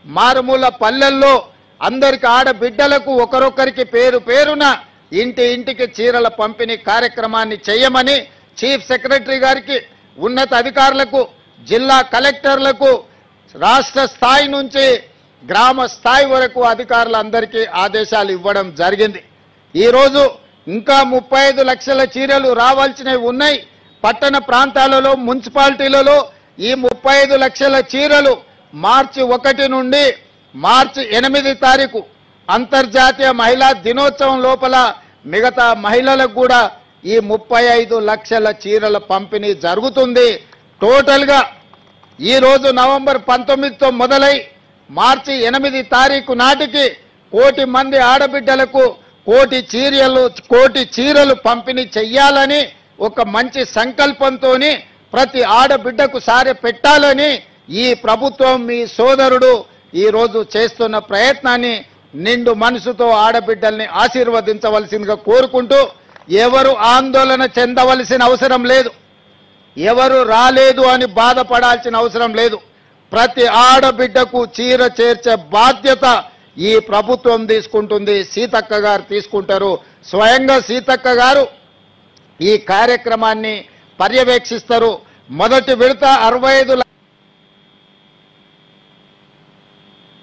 మారుమూల పల్లెల్లో అందరికి ఆడబిడ్డలకు ఒకరొకరికి పేరు పేరున ఇంటికి చీరల పంపిణీ కార్యక్రమాన్ని చేయమని చీఫ్ సెక్రటరీ గారికి, ఉన్నత అధికారులకు, జిల్లా కలెక్టర్లకు, రాష్ట్ర స్థాయి నుంచి గ్రామ స్థాయి వరకు అధికారులందరికీ ఆదేశాలు ఇవ్వడం జరిగింది. ఈరోజు ఇంకా 35 లక్షల చీరలు రావాల్సినవి ఉన్నాయి. పట్టణ ప్రాంతాలలో, మున్సిపాలిటీలలో ఈ 35 లక్షల చీరలు మార్చి 1 నుండి మార్చి 8 తారీఖు అంతర్జాతీయ మహిళా దినోత్సవం లోపల మిగతా మహిళలకు కూడా ఈ 35 లక్షల చీరల పంపిణీ జరుగుతుంది. టోటల్గా ఈరోజు నవంబర్ 19తో మొదలై మార్చి 8 తారీఖు నాటికి 1 కోటి మంది ఆడబిడ్డలకు 1 కోటి చీరలు పంపిణీ చెయ్యాలని ఒక మంచి సంకల్పంతోని ప్రతి ఆడబిడ్డకు సారె పెట్టాలని ఈ ప్రభుత్వం, మీ సోదరుడు ఈరోజు చేస్తున్న ప్రయత్నాన్ని నిండు మనసుతో ఆడబిడ్డల్ని ఆశీర్వదించవలసిందిగా కోరుకుంటూ, ఎవరు ఆందోళన చెందవలసిన అవసరం లేదు, ఎవరు రాలేదు అని బాధపడాల్సిన అవసరం లేదు. ప్రతి ఆడబిడ్డకు చీర చేర్చే బాధ్యత ఈ ప్రభుత్వం తీసుకుంటుంది, సీతక్క గారు తీసుకుంటారు. స్వయంగా సీతక్క గారు ఈ కార్యక్రమాన్ని పర్యవేక్షిస్తారు. మొదటి విడత 65